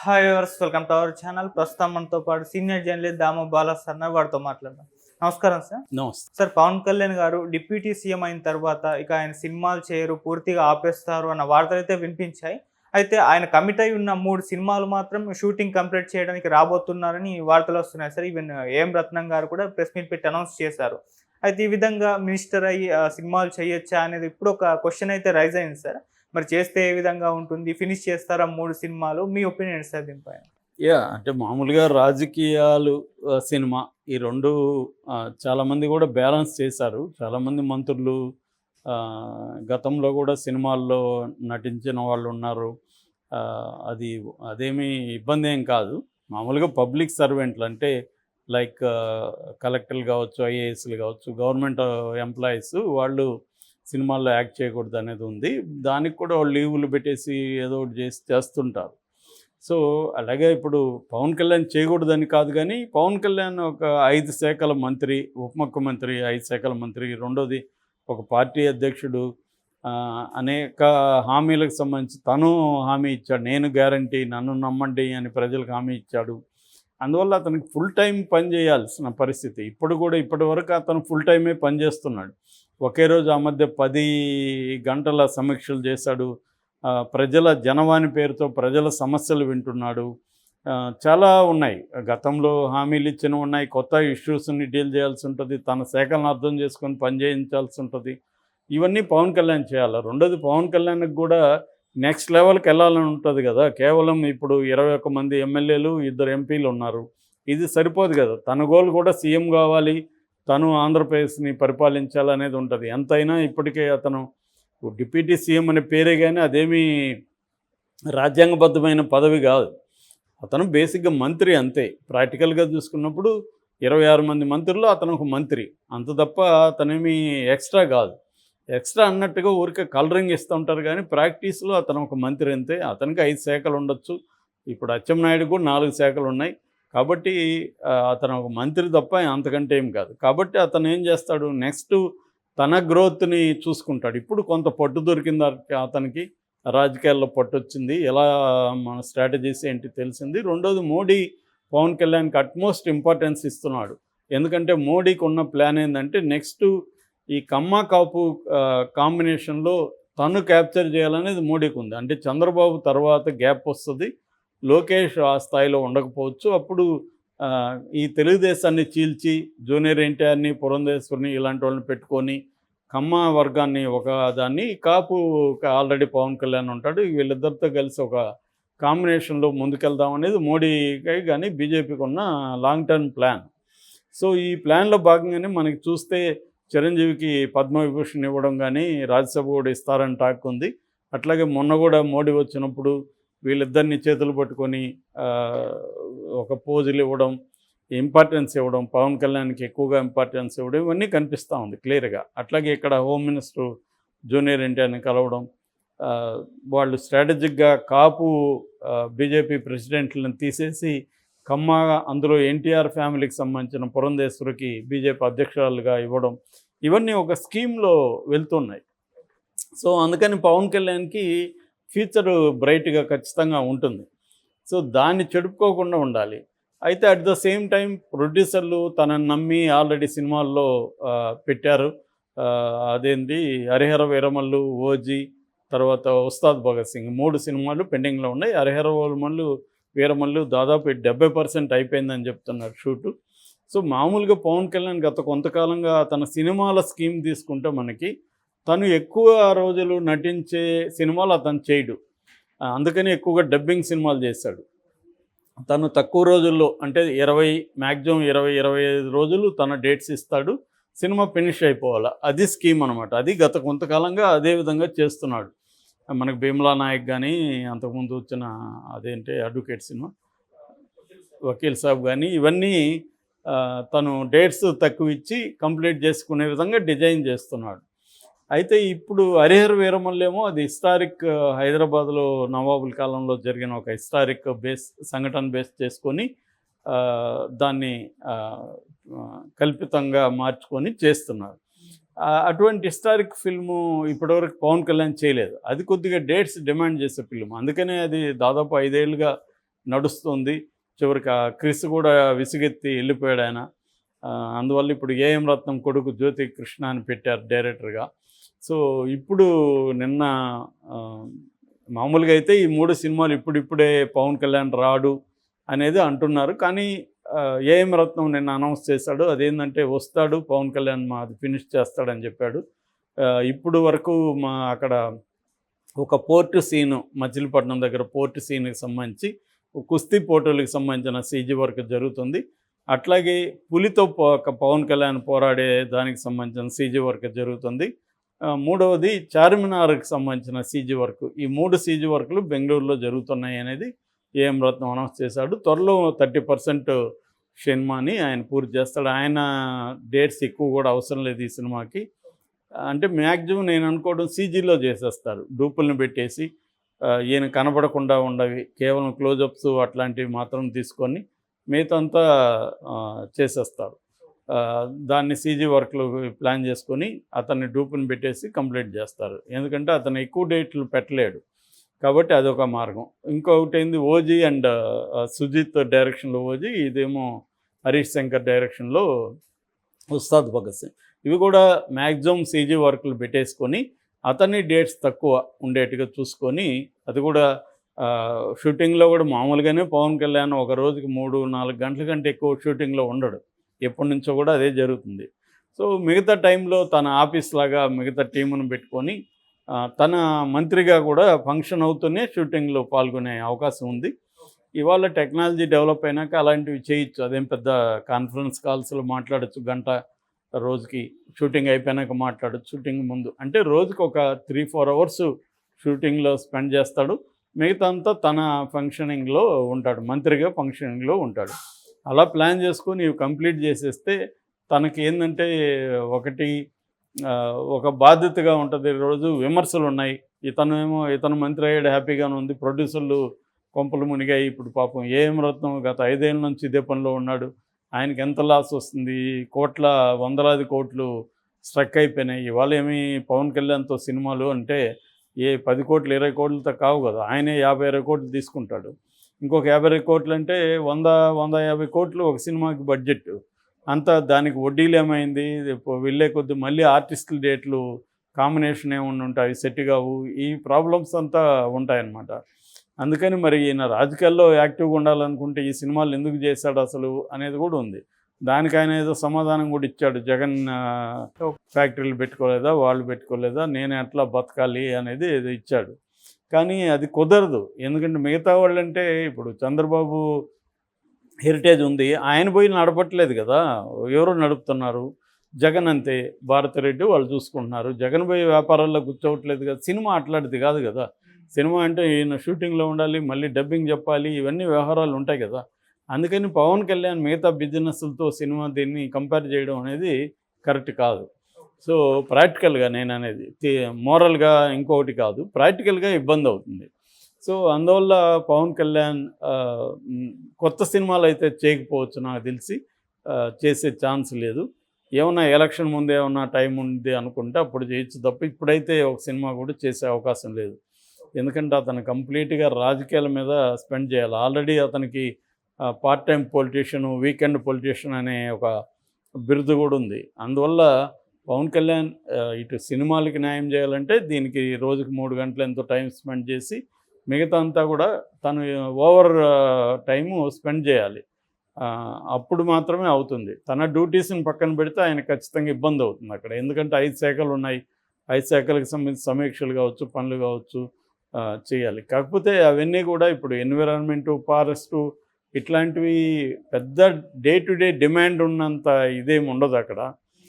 Hi viewers, welcome to our channel. ప్రస్తుతం మనతో పాటు సీనియర్ జర్నలిస్ట్ దాము బాలా సార్ వారితో మాట్లాడదాం. నమస్కారం సార్. నమస్తే. సార్, పవన్ కళ్యాణ్ గారు డిప్యూటీ సీఎం అయిన తర్వాత ఇక ఆయన సినిమాలు చేయరు, పూర్తిగా ఆపేస్తారు అన్న వార్తలు అయితే వినిపించాయి. అయితే ఆయన కమిట్ అయి ఉన్న 3 సినిమాలు మాత్రం షూటింగ్ కంప్లీట్ చేయడానికి రాబోతున్నారని వార్తలు వస్తున్నాయి సార్. ఈవెన్ ఏఎం రత్నం గారు కూడా ప్రెస్ మీట్ పెట్టి అనౌన్స్ చేశారు. అయితే ఈ విధంగా మినిస్టర్ అయ్యి సినిమాలు చేయొచ్చా అనేది ఇప్పుడు ఒక క్వశ్చన్ అయితే రైజ్ అయింది సార్. మరి చేస్తే ఏ విధంగా ఉంటుంది? ఫినిష్ చేస్తారా 3 సినిమాలు? మీ ఒపీనియన్ సార్ దీనిపైన? అంటే మామూలుగా రాజకీయాలు, సినిమా ఈ 2 చాలామంది కూడా బ్యాలెన్స్ చేశారు. చాలామంది మంత్రులు గతంలో కూడా సినిమాల్లో నటించిన వాళ్ళు ఉన్నారు. అదేమీ ఇబ్బంది ఏం కాదు. మామూలుగా పబ్లిక్ సర్వెంట్లు అంటే లైక్ కలెక్టర్లు కావచ్చు, ఐఏఎస్లు కావచ్చు, గవర్నమెంట్ ఎంప్లాయీస్ వాళ్ళు సినిమాల్లో యాక్ట్ చేయకూడదు అనేది ఉంది. దానికి కూడా వాళ్ళు లీవులు పెట్టేసి ఏదో ఒకటి చేస్తుంటారు. సో అలాగే ఇప్పుడు పవన్ కళ్యాణ్ చేయకూడదని కాదు, కానీ పవన్ కళ్యాణ్ ఒక 5 శాఖల మంత్రి, ఉప ముఖ్యమంత్రి, 5 శాఖల మంత్రి, రెండోది ఒక పార్టీ అధ్యక్షుడు, అనేక హామీలకు సంబంధించి తను హామీ ఇచ్చాడు. నేను గ్యారంటీ, నన్ను నమ్మండి అని ప్రజలకు హామీ ఇచ్చాడు. అందువల్ల అతనికి ఫుల్ టైం పని చేయాల్సిన పరిస్థితి. ఇప్పటి వరకు అతను ఫుల్ టైమే పనిచేస్తున్నాడు. ఒకే రోజు ఆ మధ్య 10 గంటల సమీక్షలు చేశాడు. ప్రజల జనవాణి పేరుతో ప్రజల సమస్యలు వింటున్నాడు. చాలా ఉన్నాయి, గతంలో హామీలు ఇచ్చినవి ఉన్నాయి, కొత్త ఇష్యూస్ని డీల్ చేయాల్సి ఉంటుంది, తన శాఖలను అర్థం చేసుకొని పని చేయించాల్సి ఉంటుంది. ఇవన్నీ పవన్ కళ్యాణ్ చేయాలి. రెండోది, పవన్ కళ్యాణ్కి కూడా నెక్స్ట్ లెవెల్కి వెళ్ళాలని ఉంటుంది కదా. కేవలం ఇప్పుడు 21 మంది ఎమ్మెల్యేలు, 2 ఎంపీలు ఉన్నారు. ఇది సరిపోదు కదా. తన గోల్ కూడా సీఎం కావాలి, తను ఆంధ్రప్రదేశ్ని పరిపాలించాలనేది ఉంటుంది. ఎంతైనా ఇప్పటికే అతను డిప్యూటీ సీఎం అనే పేరే, కానీ అదేమీ రాజ్యాంగబద్ధమైన పదవి కాదు. అతను బేసిక్గా మంత్రి అంతే. ప్రాక్టికల్గా చూసుకున్నప్పుడు 26 మంది మంత్రుల్లో అతను ఒక మంత్రి, అంత తప్ప అతనేమీ ఎక్స్ట్రా కాదు. ఎక్స్ట్రా అన్నట్టుగా ఊరికే కలరింగ్ ఇస్తూ ఉంటారు, కానీ ప్రాక్టీస్లో అతను ఒక మంత్రి అంతే. అతనికి 5 శాఖలు ఉండొచ్చు. ఇప్పుడు అచ్చెన్నాయుడు కూడా 4 శాఖలు ఉన్నాయి. కాబట్టి అతను ఒక మంత్రి తప్ప అంతకంటే ఏం కాదు. కాబట్టి అతను ఏం చేస్తాడు, నెక్స్ట్ తన గ్రోత్ని చూసుకుంటాడు. ఇప్పుడు కొంత పట్టు దొరికింది అతనికి, రాజకీయాల్లో పట్టు వచ్చింది, ఎలా మన స్ట్రాటజీస్ ఏంటి తెలిసింది. రెండోది, మోడీ పవన్ కళ్యాణ్కి అట్మోస్ట్ ఇంపార్టెన్స్ ఇస్తున్నాడు. ఎందుకంటే మోడీకి ఉన్న ప్లాన్ ఏంటంటే నెక్స్ట్ ఈ కమ్మ కాపు కాంబినేషన్లో తను క్యాప్చర్ చేయాలనేది మోడీకి ఉంది. అంటే చంద్రబాబు తర్వాత గ్యాప్ వస్తుంది, లోకేష్ ఆ స్థాయిలో ఉండకపోవచ్చు. అప్పుడు ఈ తెలుగుదేశాన్ని చీల్చి జూనియర్ ఎన్టీఆర్ని, పురంధేశ్వరిని ఇలాంటి వాళ్ళని పెట్టుకొని కమ్మ వర్గాన్ని ఒక దాన్ని, కాపు ఆల్రెడీ పవన్ కళ్యాణ్ ఉంటాడు, వీళ్ళిద్దరితో కలిసి ఒక కాంబినేషన్లో ముందుకెళ్దాం అనేది మోడీకి కానీ బీజేపీకి ఉన్న లాంగ్ టర్మ్ ప్లాన్. సో ఈ ప్లాన్లో భాగంగానే మనకి చూస్తే చిరంజీవికి పద్మవిభూషణ్ ఇవ్వడం కానీ, రాజ్యసభ కూడా ఇస్తారని టాక్ ఉంది. అట్లాగే మొన్న కూడా మోడీ వచ్చినప్పుడు వీళ్ళిద్దరిని చేతులు పట్టుకొని ఒక పోజులు ఇవ్వడం, ఇంపార్టెన్స్ ఇవ్వడం, పవన్ కళ్యాణ్కి ఎక్కువగా ఇంపార్టెన్స్ ఇవ్వడం, ఇవన్నీ కనిపిస్తూ ఉంది క్లియర్గా. అట్లాగే ఇక్కడ హోమ్ మినిస్టర్ జూనియర్ ఎన్టీఆర్ని కలవడం, వాళ్ళు స్ట్రాటజిక్గా కాపు బీజేపీ ప్రెసిడెంట్లను తీసేసి కమ్మ, అందులో ఎన్టీఆర్ ఫ్యామిలీకి సంబంధించిన పురంధేశ్వరికి బీజేపీ అధ్యక్షురాలుగా ఇవ్వడం, ఇవన్నీ ఒక స్కీమ్లో వెళ్తున్నాయి. సో అందుకని పవన్ కళ్యాణ్కి ఫ్యూచర్ బ్రైట్గా ఖచ్చితంగా ఉంటుంది. సో దాన్ని చెడుపుకోకుండా ఉండాలి. అయితే అట్ ద సేమ్ టైం ప్రొడ్యూసర్లు తనని నమ్మి ఆల్రెడీ సినిమాల్లో పెట్టారు. అదేంటి, హరిహర వీరమల్లు, ఓజీ, తర్వాత ఉస్తాద్ భగత్ సింగ్, 3 సినిమాలు పెండింగ్లో ఉన్నాయి. హరిహర వీరమల్లు దాదాపు 70% అయిపోయిందని చెప్తున్నారు షూటు. సో మామూలుగా పవన్ కళ్యాణ్ గత కొంతకాలంగా తన సినిమాల స్కీమ్ తీసుకుంటే మనకి తను ఎక్కువ రోజులు నటించే సినిమాలు అతను చేయడు. అందుకని ఎక్కువగా డబ్బింగ్ సినిమాలు చేశాడు. తను తక్కువ రోజుల్లో, అంటే 20 మ్యాక్సిమం 20-25 రోజులు తన డేట్స్ ఇస్తాడు, సినిమా ఫినిష్ అయిపోవాలి. అది స్కీమ్ అనమాట. అది గత కొంతకాలంగా అదే విధంగా చేస్తున్నాడు. మనకు భీమ్లా నాయక్ కానీ, అంతకుముందు వచ్చిన అదేంటి అడ్వకేట్ సినిమా వకీల్ సాబ్ కానీ, ఇవన్నీ తను డేట్స్ తక్కువ ఇచ్చి కంప్లీట్ చేసుకునే విధంగా డిజైన్ చేస్తున్నాడు. అయితే ఇప్పుడు హరిహర వీరమల్లేమో అది హిస్టారిక్, హైదరాబాద్లో నవాబుల కాలంలో జరిగిన ఒక హిస్టారిక్ సంఘటన బేస్ చేసుకొని దాన్ని కల్పితంగా మార్చుకొని చేస్తున్నారు. అటువంటి హిస్టారిక్ ఫిల్ము ఇప్పటివరకు పవన్ కళ్యాణ్ చేయలేదు. అది కొద్దిగా డేట్స్ డిమాండ్ చేసే ఫిల్మ్, అందుకనే అది దాదాపు 5 ఏళ్ళుగా నడుస్తుంది. చివరికి ఆ క్రిస్ కూడా విసుగెత్తి వెళ్ళిపోయాడు ఆయన. అందువల్ల ఇప్పుడు ఏఎం రత్నం కొడుకు జ్యోతి కృష్ణ అని పెట్టారు డైరెక్టర్గా. సో ఇప్పుడు నిన్న మామూలుగా అయితే ఈ 3 సినిమాలు ఇప్పుడిప్పుడే పవన్ కళ్యాణ్ రాడు అనేది అంటున్నారు. కానీ ఏఎం రత్నం నిన్న అనౌన్స్ చేశాడు. అదేంటంటే వస్తాడు పవన్ కళ్యాణ్, మాది ఫినిష్ చేస్తాడని చెప్పాడు. ఇప్పుడు వరకు మా అక్కడ ఒక పోర్టు సీను, మచిలీపట్నం దగ్గర పోర్టు సీన్కి సంబంధించి కుస్తీ పోటీలకు సంబంధించిన సీజీ వర్క్ జరుగుతుంది. అట్లాగే పులితో పవన్ కళ్యాణ్ పోరాడే దానికి సంబంధించిన సీజీ వర్క్ జరుగుతుంది. మూడవది చార్మినార్కి సంబంధించిన సీజీ వర్క్. ఈ 3 సీజీ వర్క్లు బెంగళూరులో జరుగుతున్నాయి అనేది ఏఎం రత్నం అనౌన్స్ చేశాడు. త్వరలో 30% సినిమాని ఆయన పూర్తి చేస్తాడు. ఆయన డేట్స్ ఎక్కువ కూడా అవసరం లేదు ఈ సినిమాకి. అంటే మ్యాక్సిమం నేను అనుకోవడం సీజీలో చేసేస్తారు, డూపుల్ని పెట్టేసి ఈయన కనబడకుండా ఉండవి కేవలం క్లోజప్స్ అట్లాంటివి మాత్రం తీసుకొని మిగతాంతా చేసేస్తారు. దాన్ని సీజీ వర్క్లు ప్లాన్ చేసుకొని అతన్ని డూపుని పెట్టేసి కంప్లీట్ చేస్తారు. ఎందుకంటే అతను ఎక్కువ డేట్లు పెట్టలేడు కాబట్టి అదొక మార్గం. ఇంకొకటి ఏంది, ఓజీ అండ్ సుజిత్ డైరెక్షన్లో ఓజీ, ఇదేమో హరీష్ శంకర్ డైరెక్షన్లో ఉస్తాద్ భగత్ సింగ్. ఇవి కూడా మ్యాక్సిమం సీజీ వర్క్లు పెట్టేసుకొని అతన్ని డేట్స్ తక్కువ ఉండేట్టుగా చూసుకొని, అది కూడా షూటింగ్లో కూడా మామూలుగానే పవన్ కళ్యాణ్ ఒక రోజుకి 3-4 గంటల కంటే ఎక్కువ షూటింగ్లో ఉండడు. ఎప్పటి నుంచో కూడా అదే జరుగుతుంది. సో మిగతా టైంలో తన ఆఫీస్ లాగా మిగతా టీమును పెట్టుకొని తన మంత్రిగా కూడా ఫంక్షన్ అవుతూనే షూటింగ్లో పాల్గొనే అవకాశం ఉంది. ఇవాళ టెక్నాలజీ డెవలప్ అయినాక అలాంటివి చేయొచ్చు. అదేం పెద్ద కాన్ఫరెన్స్ కాల్స్లో మాట్లాడచ్చు, గంట రోజుకి షూటింగ్ అయిపోయినాక మాట్లాడచ్చు. షూటింగ్ ముందు అంటే రోజుకి ఒక 3-4 అవర్స్ షూటింగ్లో స్పెండ్ చేస్తాడు. మిగతా అంతా తన ఫంక్షనింగ్లో ఉంటాడు, మంత్రిగా ఫంక్షనింగ్లో ఉంటాడు. అలా ప్లాన్ చేసుకొని ఇవి కంప్లీట్ చేసేస్తే తనకి ఏంటంటే ఒకటి ఒక బాధ్యతగా ఉంటుంది. రోజు విమర్శలు ఉన్నాయి, ఇతను మంత్రి అయ్యాడు హ్యాపీగానే ఉంది, ప్రొడ్యూసర్లు కొంపలు మునిగాయి. ఇప్పుడు పాపం ఏఎం రత్నం గత 5 ఏళ్ళ నుంచి ఇదే పనిలో ఉన్నాడు, ఆయనకి ఎంత లాస్ వస్తుంది, వందలాది కోట్లు స్ట్రక్ అయిపోయినాయి. ఇవాళ ఏమి పవన్ కళ్యాణ్తో సినిమాలు అంటే 10 కోట్లు 20 కోట్లతో కావు కదా, ఆయనే 50-60 కోట్లు తీసుకుంటాడు. ఇంకొక 50 కోట్లు అంటే 100-150 కోట్లు ఒక సినిమాకి బడ్జెట్. అంతా దానికి వడ్డీలు ఏమైంది, వెళ్ళే కొద్ది మళ్ళీ ఆర్టిస్టుల డేట్లు కాంబినేషన్ ఏమన్నా ఉంటాయి, సెట్ కావు, ఈ ప్రాబ్లమ్స్ అంతా ఉంటాయన్నమాట. అందుకని మరి ఈయన రాజకీయాల్లో యాక్టివ్గా ఉండాలనుకుంటే ఈ సినిమాలు ఎందుకు చేశాడు అసలు అనేది కూడా ఉంది. దానికి ఆయన ఏదో సమాధానం కూడా ఇచ్చాడు. జగన్ ఫ్యాక్టరీలు పెట్టుకోలేదా, వాళ్ళు పెట్టుకోలేదా, నేను ఎట్లా బతకాలి అనేది ఏదో ఇచ్చాడు. కానీ అది కుదరదు. ఎందుకంటే మిగతా వాళ్ళంటే ఇప్పుడు చంద్రబాబు హెరిటేజ్ ఉంది, ఆయన పోయి నడపట్లేదు కదా, ఎవరు నడుపుతున్నారు. జగన్ అంతే, భారతిరెడ్డి వాళ్ళు చూసుకుంటున్నారు. జగన్ పోయి వ్యాపారాల్లో కూర్చోవట్లేదు కదా. సినిమా అట్లాంటిది కాదు కదా. సినిమా అంటే ఈయన షూటింగ్లో ఉండాలి, మళ్ళీ డబ్బింగ్ చెప్పాలి, ఇవన్నీ వ్యవహారాలు ఉంటాయి కదా. అందుకని పవన్ కళ్యాణ్ మిగతా బిజినెస్లతో సినిమా దీన్ని కంపేర్ చేయడం అనేది కరెక్ట్ కాదు. సో ప్రాక్టికల్గా నేను అనేది మోరల్గా ఇంకొకటి కాదు, ప్రాక్టికల్గా ఇబ్బంది అవుతుంది. సో అందువల్ల పవన్ కళ్యాణ్ కొత్త సినిమాలు అయితే చేయకపోవచ్చు, నాకు తెలిసి చేసే ఛాన్స్ లేదు. ఏమన్నా ఎలక్షన్ ముందు ఏమన్నా టైం ఉంది అనుకుంటే అప్పుడు చేయొచ్చు తప్ప ఇప్పుడైతే ఒక సినిమా కూడా చేసే అవకాశం లేదు. ఎందుకంటే అతను కంప్లీట్గా రాజకీయాల మీద స్పెండ్ చేయాలి. ఆల్రెడీ అతనికి part time politician, weekend politician అనే ఒక బిరుదు కూడా ఉంది. అందువల్ల పవన్ కళ్యాణ్ ఇటు సినిమాలకి న్యాయం చేయాలంటే దీనికి రోజుకి 3 గంటలు ఎంతో టైం స్పెండ్ చేసి మిగతా అంతా కూడా తను ఓవర్ టైము స్పెండ్ చేయాలి. అప్పుడు మాత్రమే అవుతుంది. తన డ్యూటీస్ని పక్కన పెడితే ఆయన ఖచ్చితంగా ఇబ్బంది అవుతుంది అక్కడ. ఎందుకంటే 5 శాఖలు ఉన్నాయి, 5 శాఖలకు సంబంధించి సమీక్షలు కావచ్చు, పనులు కావచ్చు చేయాలి. కాకపోతే అవన్నీ కూడా ఇప్పుడు ఎన్విరాన్మెంటు, ఫారెస్టు ఇట్లాంటివి పెద్ద డే టు డే డిమాండ్ ఉన్నంత ఇదేమి ఉండదు అక్కడ.